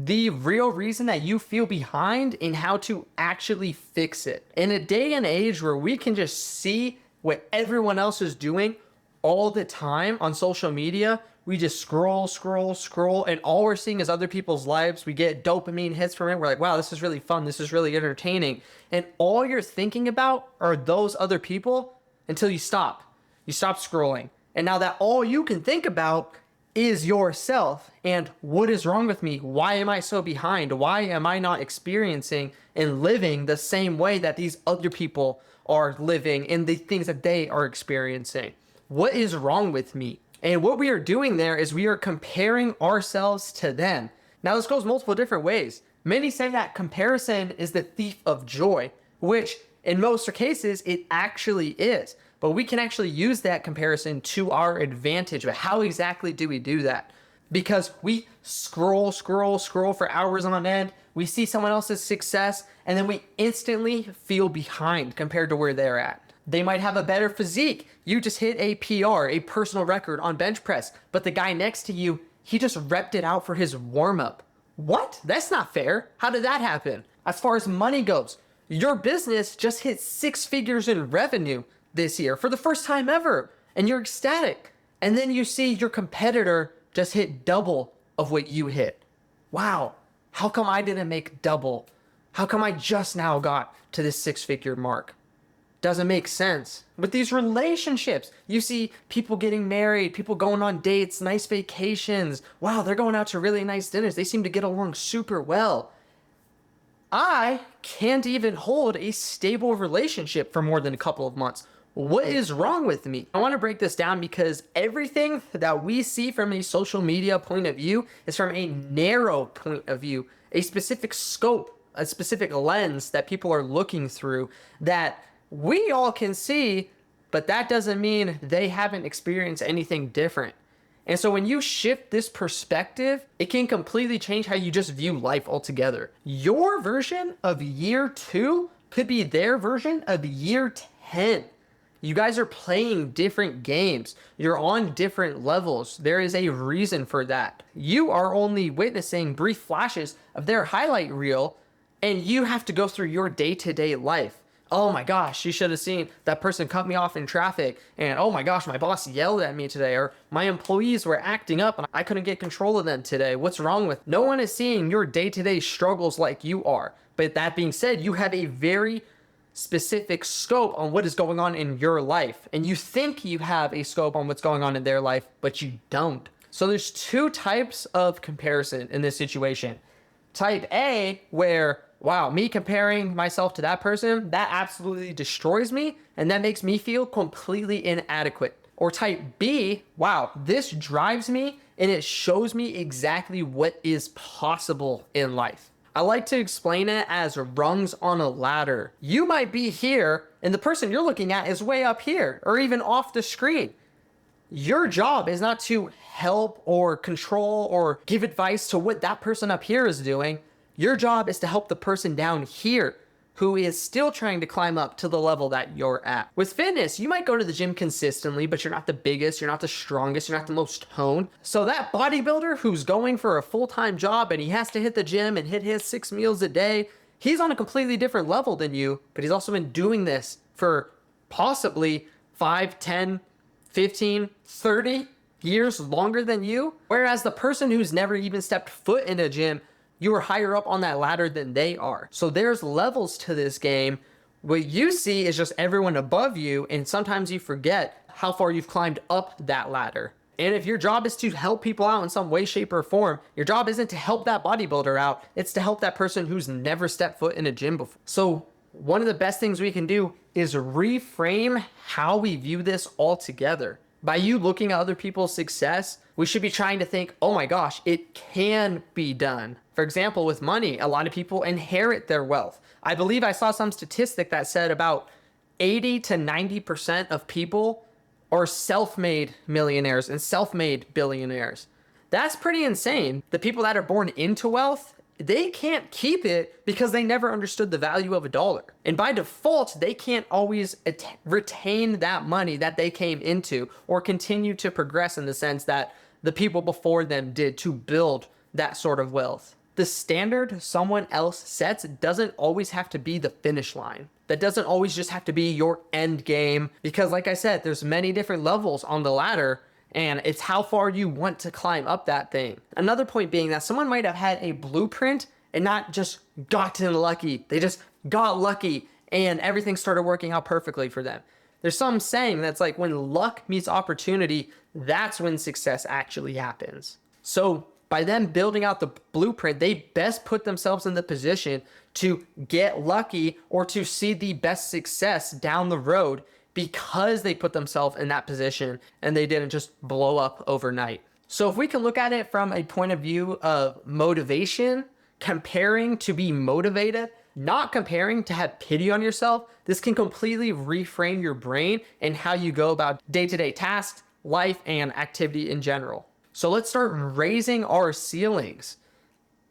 the real reason that you feel behind and how to actually fix it. In a day and age where we can just see what everyone else is doing all the time on social media, we just scroll, and all we're seeing is other people's lives. We get dopamine hits from it. We're like, wow, this is really fun. This is really entertaining. And all you're thinking about are those other people until you stop. You stop scrolling. And now that all you can think about is yourself and what is wrong with me? Why am I so behind? Why am I not experiencing and living the same way that these other people are living and the things that they are experiencing? What is wrong with me? And what we are doing there is we are comparing ourselves to them. Now, this goes multiple different ways. Many say that comparison is the thief of joy, which in most cases it actually is. But we can actually use that comparison to our advantage. But how exactly do we do that? Because we scroll for hours on end. We see someone else's success, and then we instantly feel behind compared to where they're at. They might have a better physique. You just hit a PR, a personal record on bench press, but the guy next to you, he just repped it out for his warm-up. What? That's not fair. How did that happen? As far as money goes, your business just hit 6 figures in revenue this year for the first time ever, and you're ecstatic. And then you see your competitor just hit double of what you hit. Wow, how come I didn't make double? How come I just now got to this 6-figure mark? Doesn't make sense. With these relationships, you see people getting married, people going on dates, nice vacations. Wow, they're going out to really nice dinners. They seem to get along super well. I can't even hold a stable relationship for more than a couple of months. What is wrong with me? I want to break this down because everything that we see from a social media point of view is from a narrow point of view, a specific scope, a specific lens that people are looking through that we all can see, but that doesn't mean they haven't experienced anything different. And so when you shift this perspective, it can completely change how you just view life altogether. Your version of year 2 could be their version of year 10. You guys are playing different games. You're on different levels. There is a reason for that. You are only witnessing brief flashes of their highlight reel, and you have to go through your day-to-day life. Oh my gosh, you should have seen that person cut me off in traffic. And oh my gosh, my boss yelled at me today. Or my employees were acting up and I couldn't get control of them today. What's wrong with? No one is seeing your day-to-day struggles like you are. But that being said, you have a very specific scope on what is going on in your life. And you think you have a scope on what's going on in their life, but you don't. So there's 2 types of comparison in this situation. Type A, where wow, me comparing myself to that person, that absolutely destroys me, and that makes me feel completely inadequate. Or type B, wow, this drives me, and it shows me exactly what is possible in life. I like to explain it as rungs on a ladder. You might be here, and the person you're looking at is way up here, or even off the screen. Your job is not to help or control or give advice to what that person up here is doing. Your job is to help the person down here who is still trying to climb up to the level that you're at. With fitness, you might go to the gym consistently, but you're not the biggest, you're not the strongest, you're not the most toned. So that bodybuilder who's going for a full-time job and he has to hit the gym and hit his 6 meals a day, he's on a completely different level than you, but he's also been doing this for possibly 5, 10, 15, 30 years longer than you. Whereas the person who's never even stepped foot in a gym, you are higher up on that ladder than they are. So there's levels to this game. What you see is just everyone above you, and sometimes you forget how far you've climbed up that ladder. And if your job is to help people out in some way, shape, or form, your job isn't to help that bodybuilder out, it's to help that person who's never stepped foot in a gym before. So one of the best things we can do is reframe how we view this altogether. By you looking at other people's success, we should be trying to think, oh my gosh, it can be done. For example, with money, a lot of people inherit their wealth. I believe I saw some statistic that said about 80 to 90% of people are self-made millionaires and self-made billionaires. That's pretty insane. The people that are born into wealth, they can't keep it because they never understood the value of a dollar. And by default, they can't always retain that money that they came into or continue to progress in the sense that the people before them did to build that sort of wealth. The standard someone else sets doesn't always have to be the finish line. That doesn't always just have to be your end game, because like I said, there's many different levels on the ladder, and it's how far you want to climb up that thing. Another point being that someone might have had a blueprint and not just gotten lucky. They just got lucky and everything started working out perfectly for them. There's some saying that's like, when luck meets opportunity, that's when success actually happens. So by them building out the blueprint, they best put themselves in the position to get lucky or to see the best success down the road, because they put themselves in that position and they didn't just blow up overnight. So if we can look at it from a point of view of motivation, comparing to be motivated, not comparing to have pity on yourself, this can completely reframe your brain and how you go about day-to-day tasks, life, and activity in general. So let's start raising our ceilings.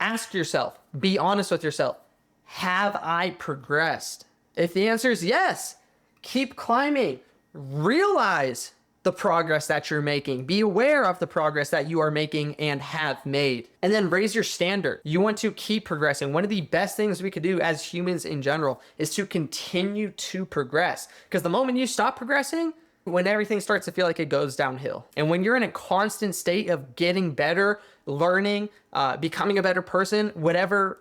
Ask yourself, be honest with yourself, have I progressed? If the answer is yes, keep climbing. Realize the progress that you're making. Be aware of the progress that you are making and have made. And then raise your standard. You want to keep progressing. One of the best things we could do as humans in general is to continue to progress. Because the moment you stop progressing, when everything starts to feel like it goes downhill. And when you're in a constant state of getting better, learning, becoming a better person, whatever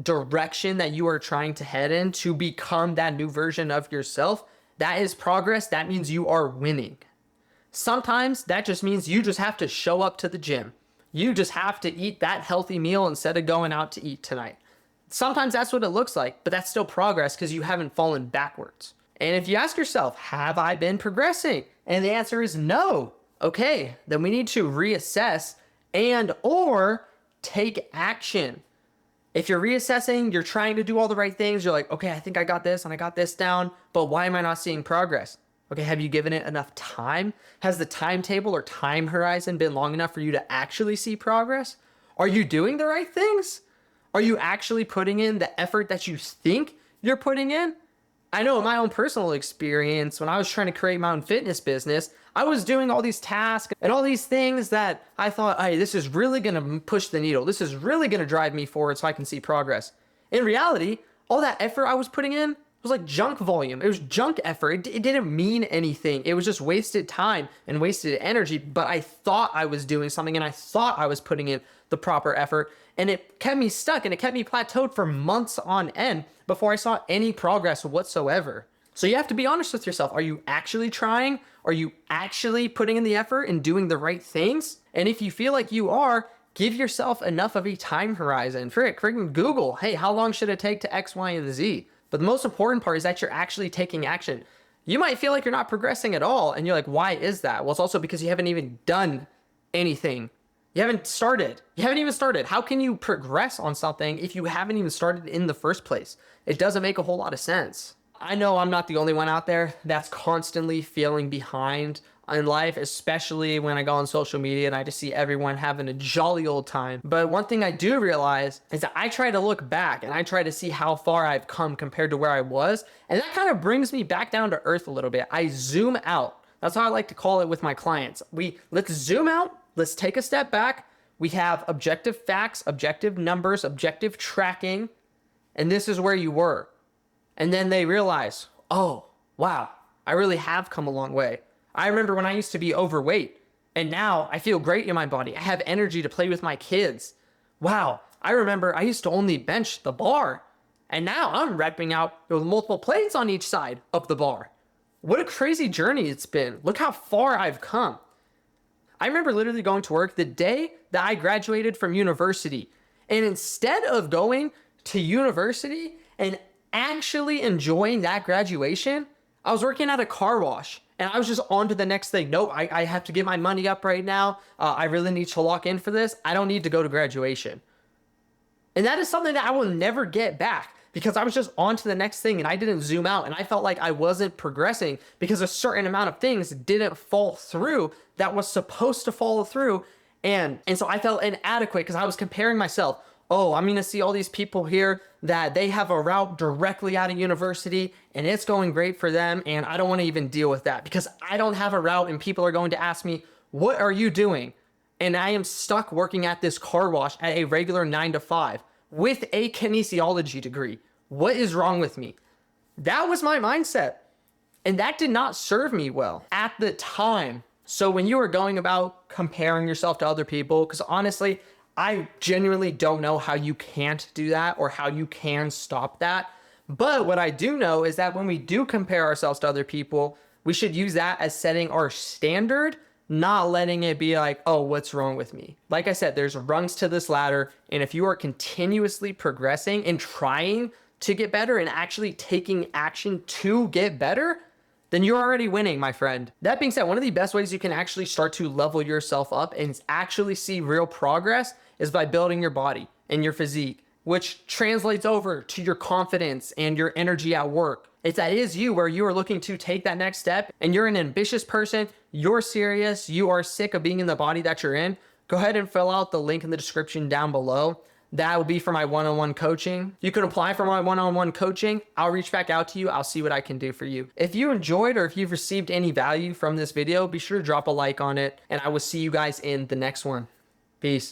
direction that you are trying to head in to become that new version of yourself, that is progress. That means you are winning. Sometimes that just means you just have to show up to the gym. You just have to eat that healthy meal instead of going out to eat tonight. Sometimes that's what it looks like, but that's still progress because you haven't fallen backwards. And if you ask yourself, have I been progressing? And the answer is no. Okay, then we need to reassess and or take action. If you're reassessing, you're trying to do all the right things, you're like, okay, I think I got this and I got this down, but why am I not seeing progress? Okay, have you given it enough time? Has the timetable or time horizon been long enough for you to actually see progress? Are you doing the right things? Are you actually putting in the effort that you think you're putting in? I know in my own personal experience, when I was trying to create my own fitness business, I was doing all these tasks and all these things that I thought, hey, this is really gonna push the needle. This is really gonna drive me forward so I can see progress. In reality, all that effort I was putting in was like junk volume. It was junk effort. It didn't mean anything. It was just wasted time and wasted energy, but I thought I was doing something and I thought I was putting in the proper effort, and it kept me stuck and it kept me plateaued for months on end before I saw any progress whatsoever. So you have to be honest with yourself. Are you actually trying? Are you actually putting in the effort and doing the right things? And if you feel like you are, give yourself enough of a time horizon. Freaking Google, hey, how long should it take to X, Y, and Z? But the most important part is that you're actually taking action. You might feel like you're not progressing at all, and you're like, why is that? Well, it's also because you haven't even done anything. You haven't started. You haven't even started. How can you progress on something if you haven't even started in the first place? It doesn't make a whole lot of sense. I know I'm not the only one out there that's constantly feeling behind in life, especially when I go on social media and I just see everyone having a jolly old time. But one thing I do realize is that I try to look back and I try to see how far I've come compared to where I was. And that kind of brings me back down to earth a little bit. I zoom out. That's how I like to call it with my clients. Let's zoom out. Let's take a step back. We have objective facts, objective numbers, objective tracking. And this is where you were. And then they realize, oh, wow, I really have come a long way. I remember when I used to be overweight, and now I feel great in my body. I have energy to play with my kids. Wow, I remember I used to only bench the bar, and now I'm repping out with multiple plates on each side of the bar. What a crazy journey it's been. Look how far I've come. I remember literally going to work the day that I graduated from university, and instead of going to university and actually enjoying that graduation, I was working at a car wash and I was just on to the next thing. Nope, I have to get my money up right now. I really need to lock in for this. I don't need to go to graduation. And that is something that I will never get back because I was just on to the next thing and I didn't zoom out, and I felt like I wasn't progressing because a certain amount of things didn't fall through that was supposed to follow through. And so I felt inadequate because I was comparing myself. Oh, I'm going to see all these people here that they have a route directly out of university and it's going great for them. And I don't want to even deal with that because I don't have a route and people are going to ask me, what are you doing? and I am stuck working at this car wash at a regular 9 to 5 with a kinesiology degree. What is wrong with me? That was my mindset. And that did not serve me well at the time. So when you are going about comparing yourself to other people, because honestly, I genuinely don't know how you can't do that or how you can stop that. But what I do know is that when we do compare ourselves to other people, we should use that as setting our standard, not letting it be like, oh, what's wrong with me? Like I said, there's rungs to this ladder. And if you are continuously progressing and trying to get better and actually taking action to get better, then you're already winning, my friend. That being said, one of the best ways you can actually start to level yourself up and actually see real progress is by building your body and your physique, which translates over to your confidence and your energy at work. If that is you, where you are looking to take that next step and you're an ambitious person, you're serious, you are sick of being in the body that you're in, go ahead and fill out the link in the description down below. That will be for my one-on-one coaching. You can apply for my one-on-one coaching. I'll reach back out to you. I'll see what I can do for you. If you enjoyed or if you've received any value from this video, be sure to drop a like on it, and I will see you guys in the next one. Peace.